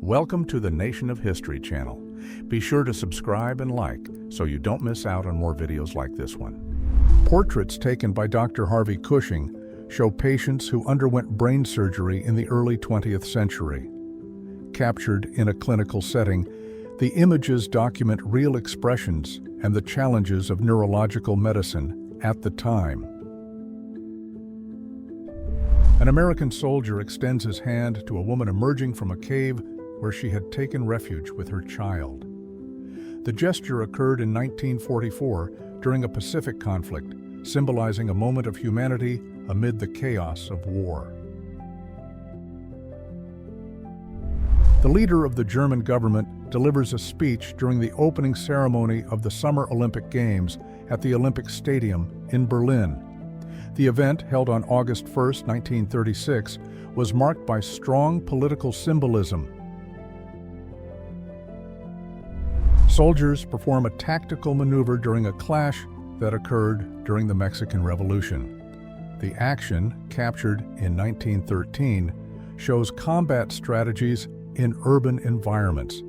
Welcome to the Nation of History channel. Be sure to subscribe and like so you don't miss out on more videos like this one. Portraits taken by Dr. Harvey Cushing show patients who underwent brain surgery in the early 20th century. Captured in a clinical setting, the images document real expressions and the challenges of neurological medicine at the time. An American soldier extends his hand to a woman emerging from a cave where she had taken refuge with her child. The gesture occurred in 1944 during a Pacific conflict, symbolizing a moment of humanity amid the chaos of war. The leader of the German government delivers a speech during the opening ceremony of the Summer Olympic Games at the Olympic Stadium in Berlin. The event, held on August 1, 1936, was marked by strong political symbolism. Soldiers perform a tactical maneuver during a clash that occurred during the Mexican Revolution. The action, captured in 1913, shows combat strategies in urban environments.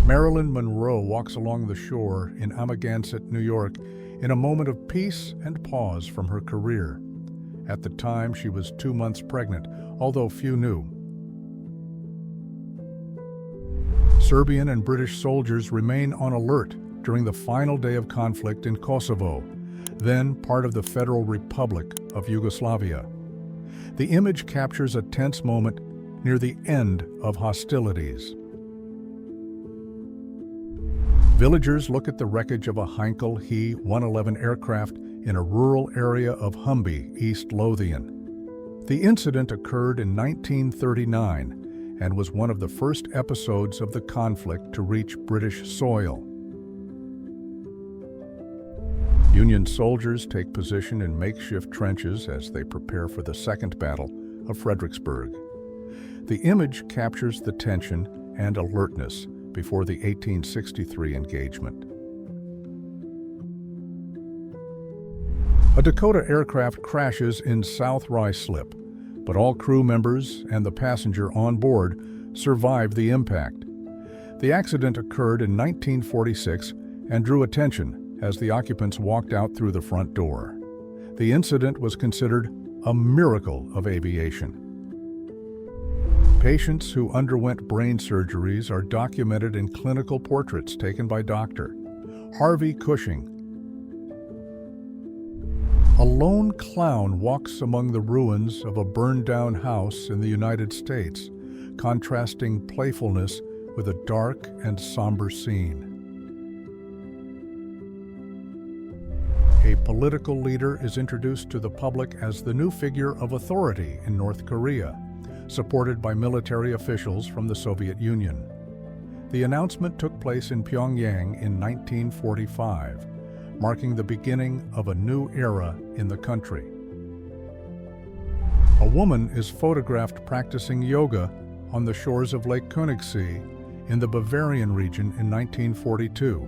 Marilyn Monroe walks along the shore in Amagansett, New York, in a moment of peace and pause from her career. At the time, she was 2 months pregnant, although few knew. Serbian and British soldiers remain on alert during the final day of conflict in Kosovo, then part of the Federal Republic of Yugoslavia. The image captures a tense moment near the end of hostilities. Villagers look at the wreckage of a Heinkel He-111 aircraft in a rural area of Humby, East Lothian. The incident occurred in 1939 and was one of the first episodes of the conflict to reach British soil. Union soldiers take position in makeshift trenches as they prepare for the Second Battle of Fredericksburg. The image captures the tension and alertness before the 1863 engagement. A Dakota aircraft crashes in South Ruislip, but all crew members and the passenger on board survived the impact. The accident occurred in 1946 and drew attention as the occupants walked out through the front door. The incident was considered a miracle of aviation. Patients who underwent brain surgeries are documented in clinical portraits taken by Dr. Harvey Cushing. A lone clown walks among the ruins of a burned-down house in the United States, contrasting playfulness with a dark and somber scene. A political leader is introduced to the public as the new figure of authority in North Korea, supported by military officials from the Soviet Union. The announcement took place in Pyongyang in 1945, marking the beginning of a new era in the country. A woman is photographed practicing yoga on the shores of Lake Königssee in the Bavarian region in 1942.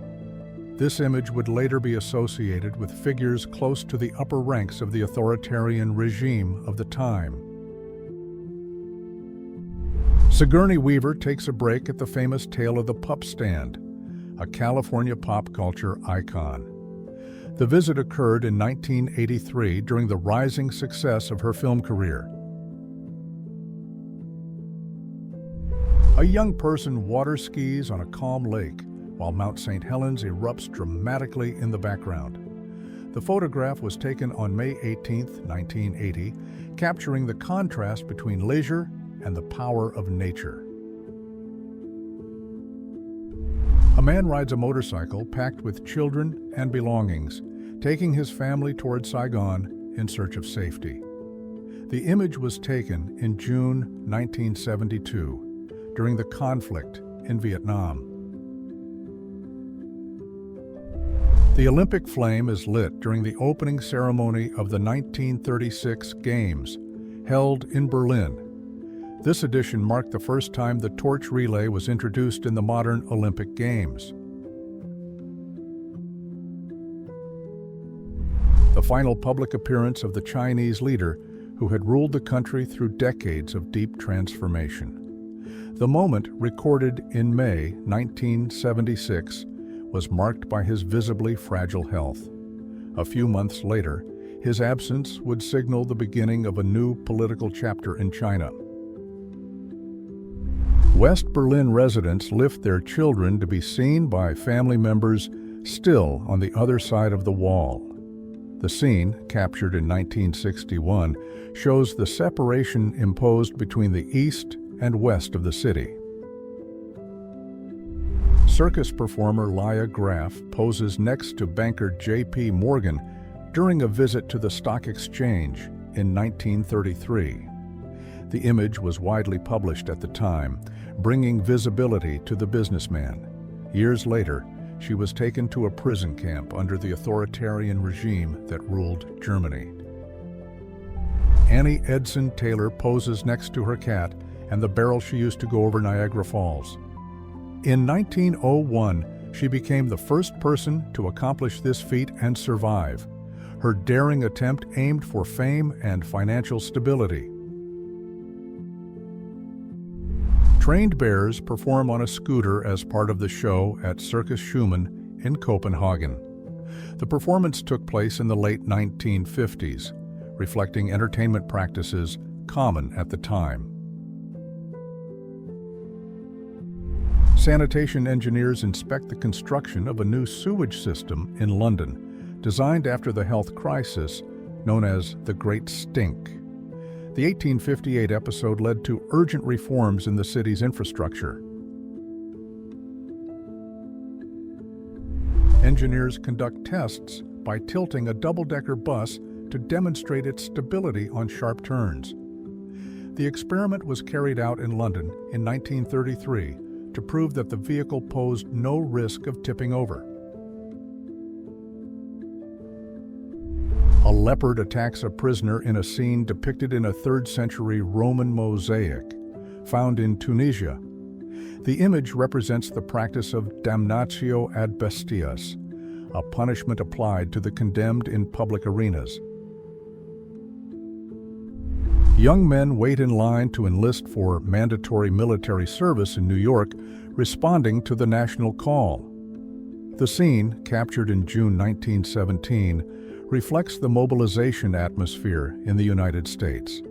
This image would later be associated with figures close to the upper ranks of the authoritarian regime of the time. Sigourney Weaver takes a break at the famous Tale of the Pup Stand, a California pop culture icon. The visit occurred in 1983 during the rising success of her film career. A young person water skis on a calm lake while Mount St. Helens erupts dramatically in the background. The photograph was taken on May 18, 1980, capturing the contrast between leisure and the power of nature. A man rides a motorcycle packed with children and belongings, taking his family toward Saigon in search of safety. The image was taken in June 1972, during the conflict in Vietnam. The Olympic flame is lit during the opening ceremony of the 1936 Games, held in Berlin. This edition marked the first time the torch relay was introduced in the modern Olympic Games. The final public appearance of the Chinese leader, who had ruled the country through decades of deep transformation. The moment, recorded in May 1976, was marked by his visibly fragile health. A few months later, his absence would signal the beginning of a new political chapter in China. West Berlin residents lift their children to be seen by family members still on the other side of the wall. The scene, captured in 1961, shows the separation imposed between the east and west of the city. Circus performer Laya Graff poses next to banker J.P. Morgan during a visit to the stock exchange in 1933. The image was widely published at the time, bringing visibility to the businessman. Years later, she was taken to a prison camp under the authoritarian regime that ruled Germany. Annie Edson Taylor poses next to her cat and the barrel she used to go over Niagara Falls. In 1901, she became the first person to accomplish this feat and survive. Her daring attempt aimed for fame and financial stability. Trained bears perform on a scooter as part of the show at Circus Schumann in Copenhagen. The performance took place in the late 1950s, reflecting entertainment practices common at the time. Sanitation engineers inspect the construction of a new sewage system in London, designed after the health crisis known as the Great Stink. The 1858 episode led to urgent reforms in the city's infrastructure. Engineers conduct tests by tilting a double-decker bus to demonstrate its stability on sharp turns. The experiment was carried out in London in 1933 to prove that the vehicle posed no risk of tipping over. A leopard attacks a prisoner in a scene depicted in a 3rd century Roman mosaic found in Tunisia. The image represents the practice of damnatio ad bestias, a punishment applied to the condemned in public arenas. Young men wait in line to enlist for mandatory military service in New York, responding to the national call. The scene, captured in June 1917, reflects the mobilization atmosphere in the United States.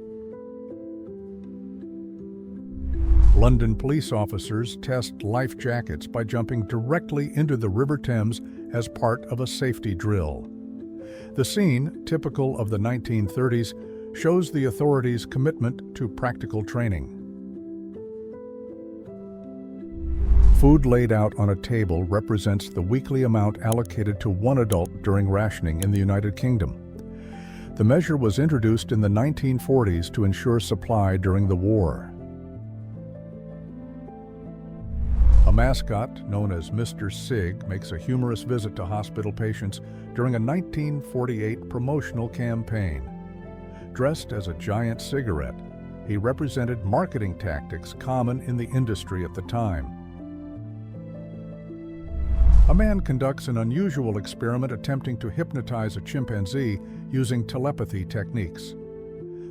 London police officers test life jackets by jumping directly into the River Thames as part of a safety drill. The scene, typical of the 1930s, shows the authorities' commitment to practical training. Food laid out on a table represents the weekly amount allocated to one adult during rationing in the United Kingdom. The measure was introduced in the 1940s to ensure supply during the war. A mascot known as Mr. Sig makes a humorous visit to hospital patients during a 1948 promotional campaign. Dressed as a giant cigarette, he represented marketing tactics common in the industry at the time. A man conducts an unusual experiment attempting to hypnotize a chimpanzee using telepathy techniques.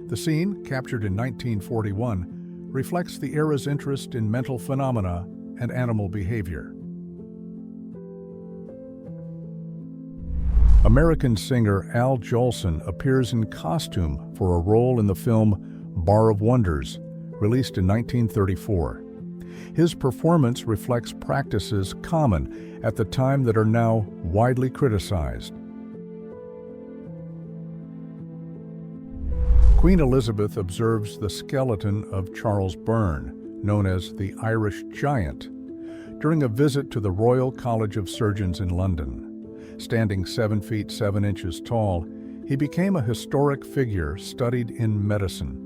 The scene, captured in 1941, reflects the era's interest in mental phenomena and animal behavior. American singer Al Jolson appears in costume for a role in the film Bar of Wonders, released in 1934. His performance reflects practices common at the time that are now widely criticized. Queen Elizabeth observes the skeleton of Charles Byrne, known as the Irish Giant, during a visit to the Royal College of Surgeons in London. Standing 7 feet 7 inches tall, he became a historic figure studied in medicine.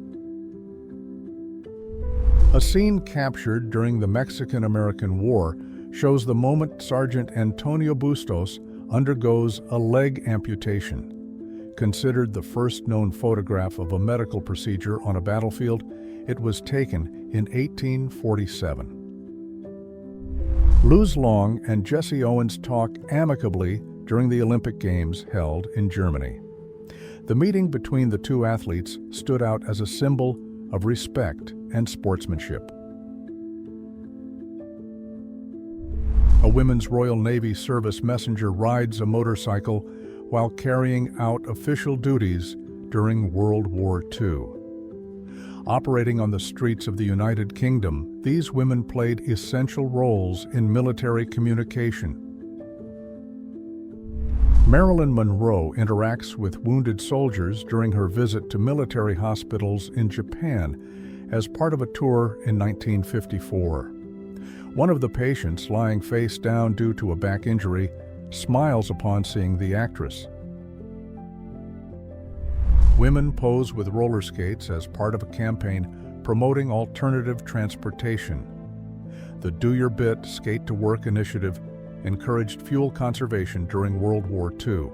A scene captured during the Mexican-American War shows the moment Sergeant Antonio Bustos undergoes a leg amputation. Considered the first known photograph of a medical procedure on a battlefield, it was taken in 1847. Luz Long and Jesse Owens talk amicably during the Olympic Games held in Germany. The meeting between the two athletes stood out as a symbol of respect and sportsmanship. A Women's Royal Navy service messenger rides a motorcycle while carrying out official duties during World War II. Operating on the streets of the United Kingdom, these women played essential roles in military communication. Marilyn Monroe interacts with wounded soldiers during her visit to military hospitals in Japan as part of a tour in 1954. One of the patients, lying face down due to a back injury, smiles upon seeing the actress. Women pose with roller skates as part of a campaign promoting alternative transportation. The Do Your Bit, Skate to Work initiative encouraged fuel conservation during World War II.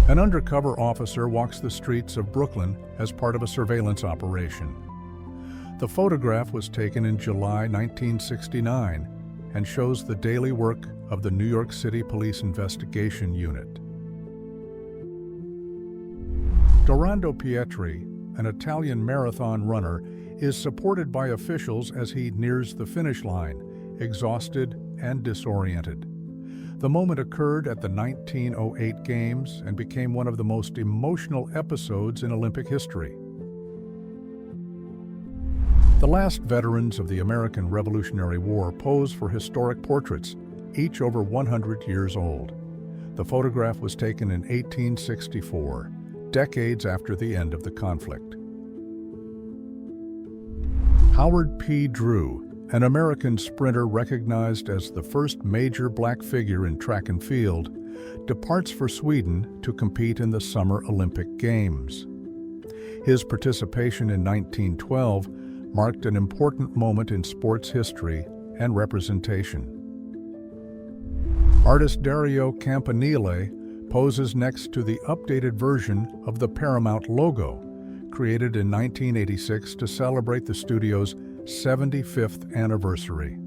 An undercover officer walks the streets of Brooklyn as part of a surveillance operation. The photograph was taken in July 1969 and shows the daily work of the New York City Police Investigation Unit. Dorando Pietri, an Italian marathon runner, is supported by officials as he nears the finish line, exhausted and disoriented. The moment occurred at the 1908 Games and became one of the most emotional episodes in Olympic history. The last veterans of the American Revolutionary War pose for historic portraits, each over 100 years old. The photograph was taken in 1864, decades after the end of the conflict. Howard P. Drew, an American sprinter recognized as the first major black figure in track and field, departs for Sweden to compete in the Summer Olympic Games. His participation in 1912 marked an important moment in sports history and representation. Artist Dario Campanile poses next to the updated version of the Paramount logo, created in 1986 to celebrate the studio's 75th anniversary.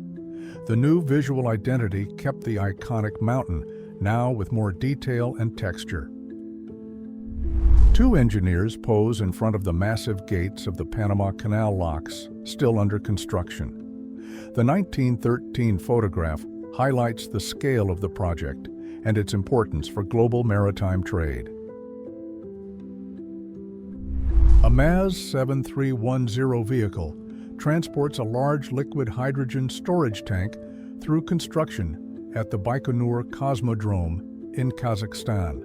The new visual identity kept the iconic mountain, now with more detail and texture. Two engineers pose in front of the massive gates of the Panama Canal locks, still under construction. The 1913 photograph highlights the scale of the project and its importance for global maritime trade. A MAZ 7310 vehicle transports a large liquid hydrogen storage tank through construction at the Baikonur Cosmodrome in Kazakhstan.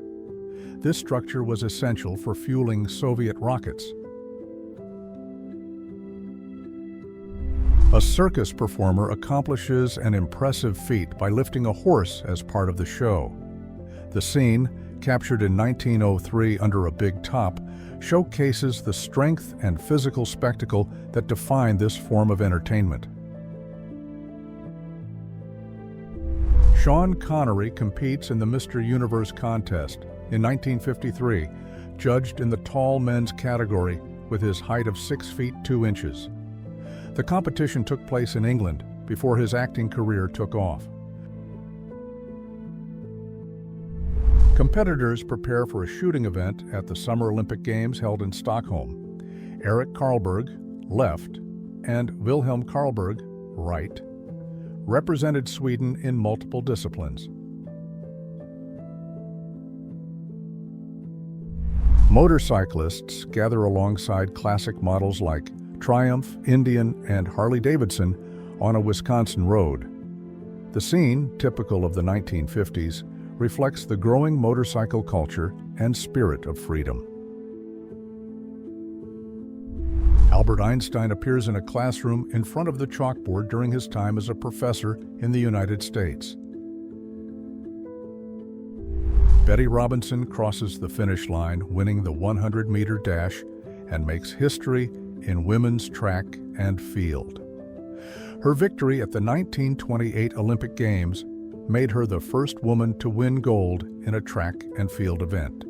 This structure was essential for fueling Soviet rockets. A circus performer accomplishes an impressive feat by lifting a horse as part of the show. The scene, captured in 1903 under a big top, showcases the strength and physical spectacle that define this form of entertainment. Sean Connery competes in the Mr. Universe contest in 1953, judged in the tall men's category with his height of 6 feet 2 inches. The competition took place in England before his acting career took off. Competitors prepare for a shooting event at the Summer Olympic Games held in Stockholm. Eric Karlberg, left, and Wilhelm Karlberg, right, represented Sweden in multiple disciplines. Motorcyclists gather alongside classic models like Triumph, Indian, and Harley-Davidson on a Wisconsin road. The scene, typical of the 1950s, reflects the growing motorcycle culture and spirit of freedom. Albert Einstein appears in a classroom in front of the chalkboard during his time as a professor in the United States. Betty Robinson crosses the finish line, winning the 100-meter dash, and makes history in women's track and field. Her victory at the 1928 Olympic Games made her the first woman to win gold in a track and field event.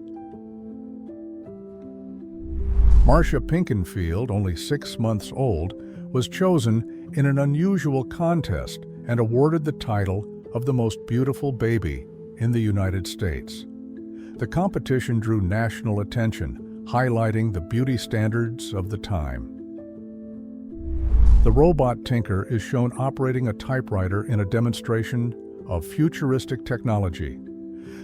Marcia Pinkenfield, only 6 months old, was chosen in an unusual contest and awarded the title of the most beautiful baby in the United States. The competition drew national attention, highlighting the beauty standards of the time. The robot tinker is shown operating a typewriter in a demonstration of futuristic technology.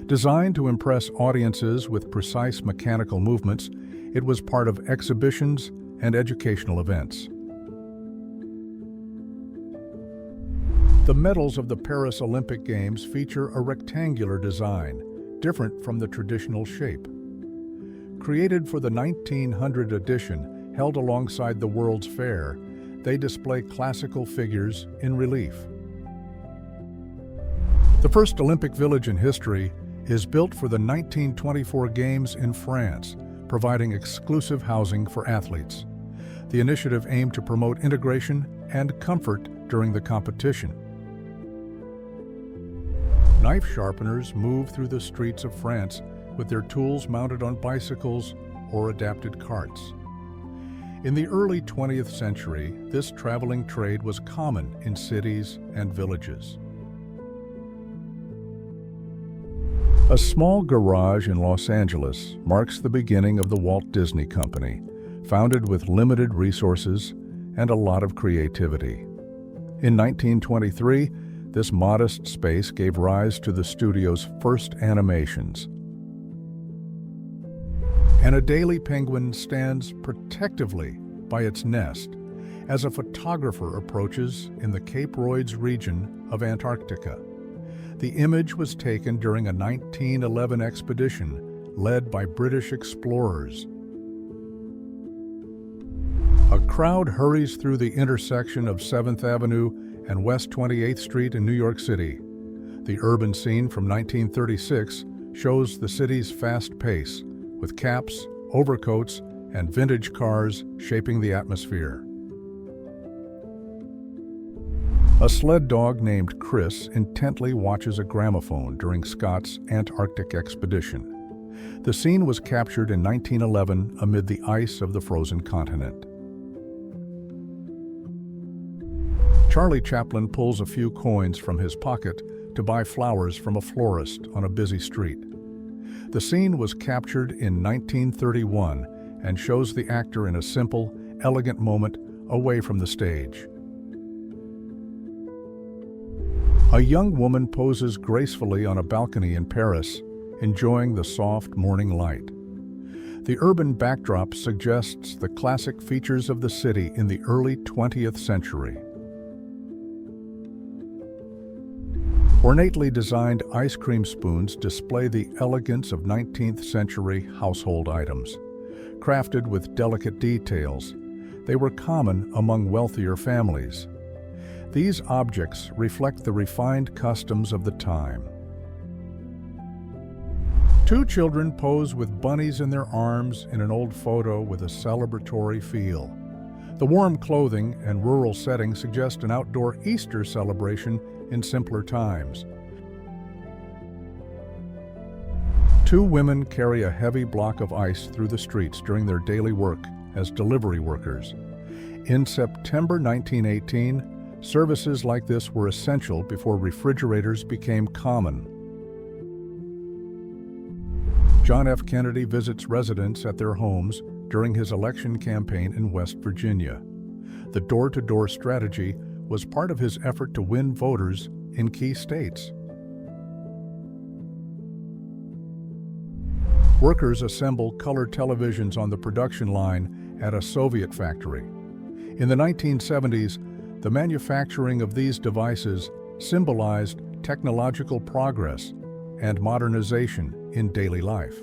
Designed to impress audiences with precise mechanical movements, it was part of exhibitions and educational events. The medals of the Paris Olympic Games feature a rectangular design, different from the traditional shape. Created for the 1900 edition, held alongside the World's Fair, they display classical figures in relief. The first Olympic village in history is built for the 1924 Games in France, providing exclusive housing for athletes. The initiative aimed to promote integration and comfort during the competition. Knife sharpeners move through the streets of France with their tools mounted on bicycles or adapted carts. In the early 20th century, this traveling trade was common in cities and villages. A small garage in Los Angeles marks the beginning of the Walt Disney Company, founded with limited resources and a lot of creativity. In 1923, this modest space gave rise to the studio's first animations. And a Adelie penguin stands protectively by its nest as a photographer approaches in the Cape Royds region of Antarctica. The image was taken during a 1911 expedition led by British explorers. A crowd hurries through the intersection of 7th Avenue and West 28th Street in New York City. The urban scene from 1936 shows the city's fast pace, with caps, overcoats, and vintage cars shaping the atmosphere. A sled dog named Chris intently watches a gramophone during Scott's Antarctic expedition. The scene was captured in 1911 amid the ice of the frozen continent. Charlie Chaplin pulls a few coins from his pocket to buy flowers from a florist on a busy street. The scene was captured in 1931 and shows the actor in a simple, elegant moment away from the stage. A young woman poses gracefully on a balcony in Paris, enjoying the soft morning light. The urban backdrop suggests the classic features of the city in the early 20th century. Ornately designed ice cream spoons display the elegance of 19th century household items. Crafted with delicate details, they were common among wealthier families. These objects reflect the refined customs of the time. Two children pose with bunnies in their arms in an old photo with a celebratory feel. The warm clothing and rural setting suggest an outdoor Easter celebration in simpler times. Two women carry a heavy block of ice through the streets during their daily work as delivery workers. In September 1918, services like this were essential before refrigerators became common. John F. Kennedy visits residents at their homes during his election campaign in West Virginia. The door-to-door strategy was part of his effort to win voters in key states. Workers assemble color televisions on the production line at a Soviet factory. In the 1970s, the manufacturing of these devices symbolized technological progress and modernization in daily life.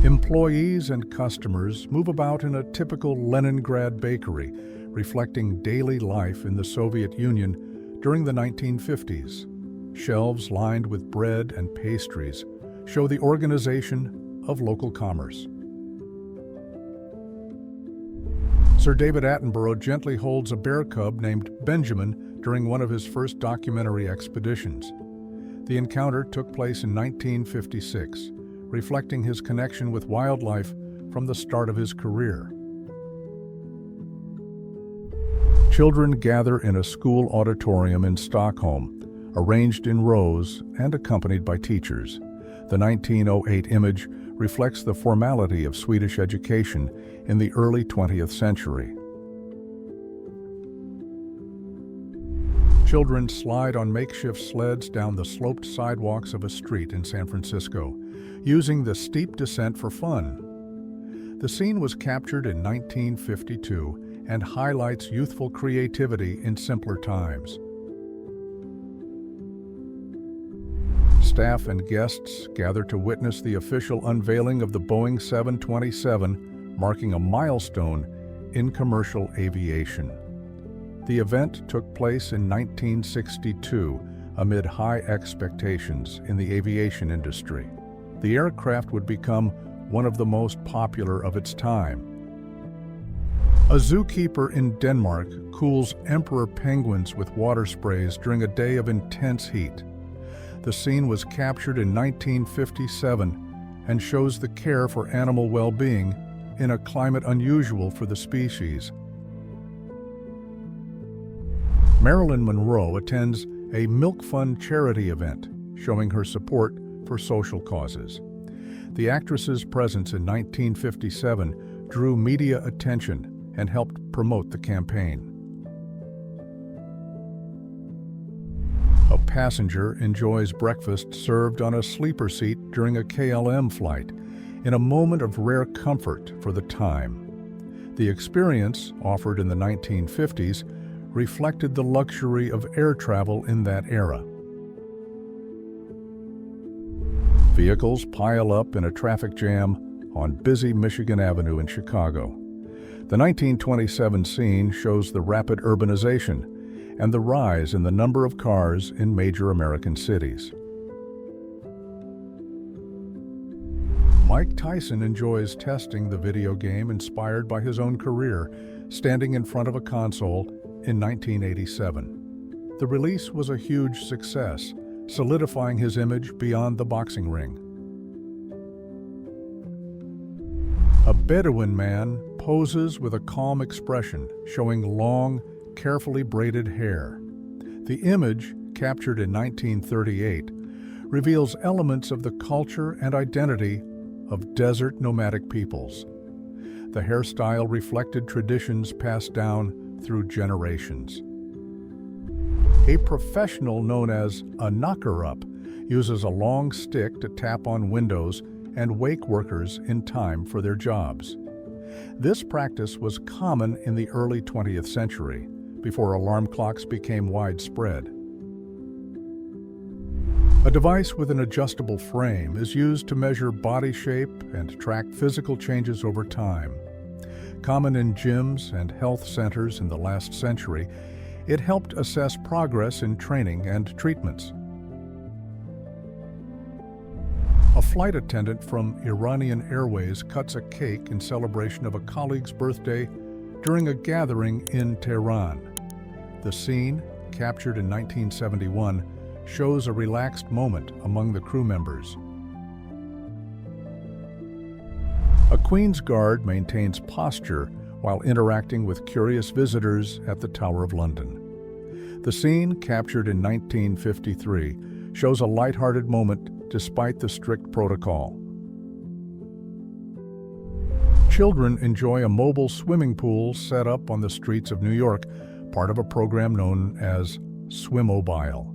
Employees and customers move about in a typical Leningrad bakery, reflecting daily life in the Soviet Union during the 1950s. Shelves lined with bread and pastries show the organization of local commerce. Sir David Attenborough gently holds a bear cub named Benjamin during one of his first documentary expeditions. The encounter took place in 1956, reflecting his connection with wildlife from the start of his career. Children gather in a school auditorium in Stockholm, arranged in rows and accompanied by teachers. The 1908 image reflects the formality of Swedish education in the early 20th century. Children slide on makeshift sleds down the sloped sidewalks of a street in San Francisco, using the steep descent for fun. The scene was captured in 1952 and highlights youthful creativity in simpler times. Staff and guests gather to witness the official unveiling of the Boeing 727, marking a milestone in commercial aviation. The event took place in 1962 amid high expectations in the aviation industry. The aircraft would become one of the most popular of its time. A zookeeper in Denmark cools emperor penguins with water sprays during a day of intense heat. The scene was captured in 1957 and shows the care for animal well-being in a climate unusual for the species. Marilyn Monroe attends a Milk Fund charity event, showing her support for social causes. The actress's presence in 1957 drew media attention and helped promote the campaign. A passenger enjoys breakfast served on a sleeper seat during a KLM flight, in a moment of rare comfort for the time. The experience, offered in the 1950s, reflected the luxury of air travel in that era. Vehicles pile up in a traffic jam on busy Michigan Avenue in Chicago. The 1927 scene shows the rapid urbanization and the rise in the number of cars in major American cities. Mike Tyson enjoys testing the video game inspired by his own career, standing in front of a console in 1987. The release was a huge success, solidifying his image beyond the boxing ring. A Bedouin man poses with a calm expression, showing long, carefully braided hair. The image, captured in 1938, reveals elements of the culture and identity of desert nomadic peoples. The hairstyle reflected traditions passed down through generations. A professional known as a knocker-up uses a long stick to tap on windows and wake workers in time for their jobs. This practice was common in the early 20th century, before alarm clocks became widespread. A device with an adjustable frame is used to measure body shape and track physical changes over time. Common in gyms and health centers in the last century, it helped assess progress in training and treatments. A flight attendant from Iranian Airways cuts a cake in celebration of a colleague's birthday during a gathering in Tehran. The scene, captured in 1971, shows a relaxed moment among the crew members. A Queen's Guard maintains posture while interacting with curious visitors at the Tower of London. The scene, captured in 1953, shows a lighthearted moment despite the strict protocol. Children enjoy a mobile swimming pool set up on the streets of New York, part of a program known as Swimmobile.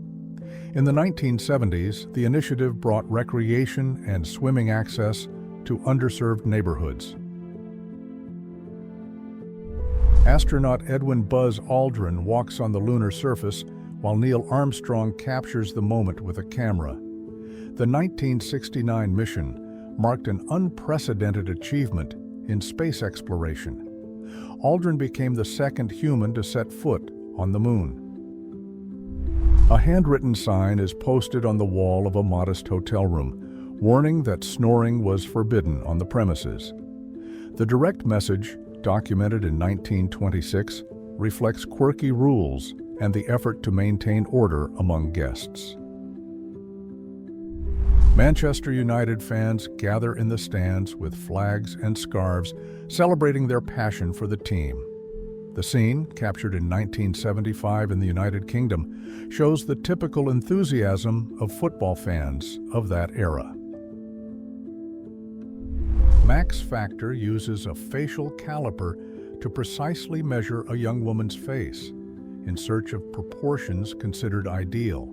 In the 1970s, the initiative brought recreation and swimming access to underserved neighborhoods. Astronaut Edwin Buzz Aldrin walks on the lunar surface while Neil Armstrong captures the moment with a camera. The 1969 mission marked an unprecedented achievement in space exploration. Aldrin became the second human to set foot on the moon. A handwritten sign is posted on the wall of a modest hotel room, warning that snoring was forbidden on the premises. The direct message, documented in 1926, reflects quirky rules and the effort to maintain order among guests. Manchester United fans gather in the stands with flags and scarves, celebrating their passion for the team. The scene, captured in 1975 in the United Kingdom, shows the typical enthusiasm of football fans of that era. Max Factor uses a facial caliper to precisely measure a young woman's face, in search of proportions considered ideal.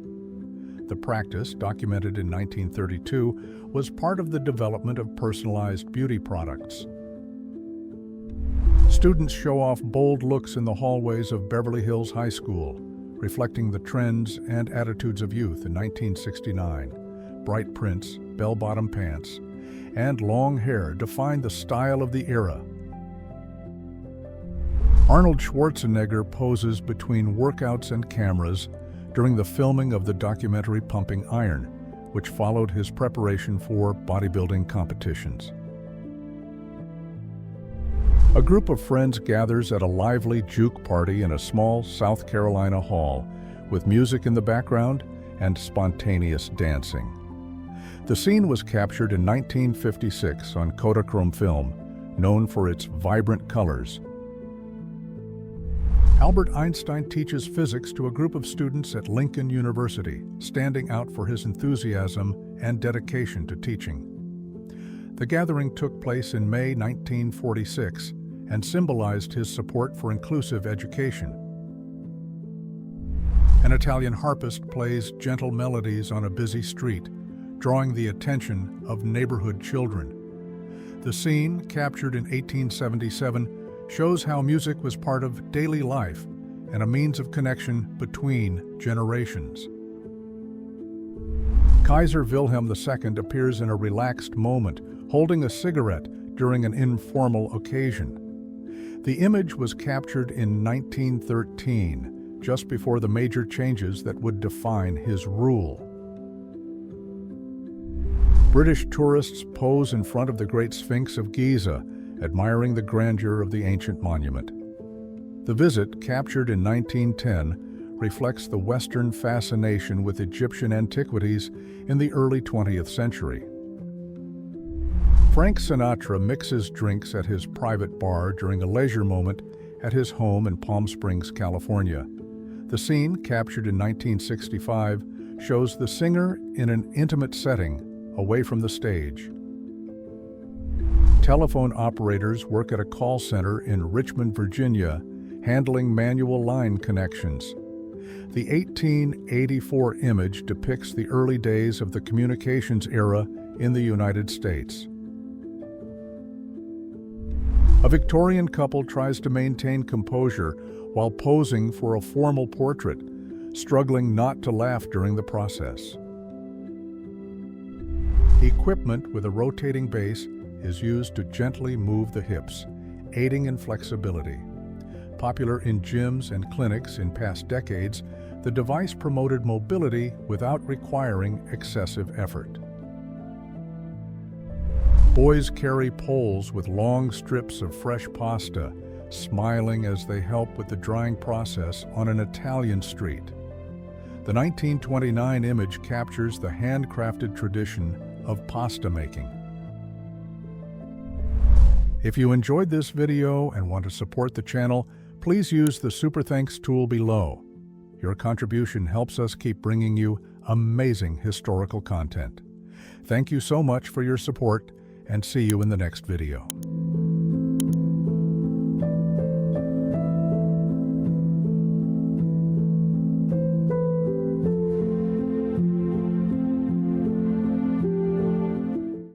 The practice, documented in 1932, was part of the development of personalized beauty products. Students show off bold looks in the hallways of Beverly Hills High School, reflecting the trends and attitudes of youth in 1969. Bright prints, bell-bottom pants, and long hair define the style of the era. Arnold Schwarzenegger poses between workouts and cameras during the filming of the documentary Pumping Iron, which followed his preparation for bodybuilding competitions. A group of friends gathers at a lively juke party in a small South Carolina hall, with music in the background and spontaneous dancing. The scene was captured in 1956 on Kodachrome film, known for its vibrant colors. Albert Einstein teaches physics to a group of students at Lincoln University, standing out for his enthusiasm and dedication to teaching. The gathering took place in May 1946 and symbolized his support for inclusive education. An Italian harpist plays gentle melodies on a busy street, drawing the attention of neighborhood children. The scene, captured in 1877, shows how music was part of daily life and a means of connection between generations. Kaiser Wilhelm II appears in a relaxed moment, holding a cigarette during an informal occasion. The image was captured in 1913, just before the major changes that would define his rule. British tourists pose in front of the Great Sphinx of Giza, admiring the grandeur of the ancient monument. The visit, captured in 1910, reflects the Western fascination with Egyptian antiquities in the early 20th century. Frank Sinatra mixes drinks at his private bar during a leisure moment at his home in Palm Springs, California. The scene, captured in 1965, shows the singer in an intimate setting, away from the stage. Telephone operators work at a call center in Richmond, Virginia, handling manual line connections. The 1884 image depicts the early days of the communications era in the United States. A Victorian couple tries to maintain composure while posing for a formal portrait, struggling not to laugh during the process. Equipment with a rotating base is used to gently move the hips, aiding in flexibility. Popular in gyms and clinics in past decades, the device promoted mobility without requiring excessive effort. Boys carry poles with long strips of fresh pasta, smiling as they help with the drying process on an Italian street. The 1929 image captures the handcrafted tradition of pasta making. If you enjoyed this video and want to support the channel, please use the Super Thanks tool below. Your contribution helps us keep bringing you amazing historical content. Thank you so much for your support, and see you in the next video.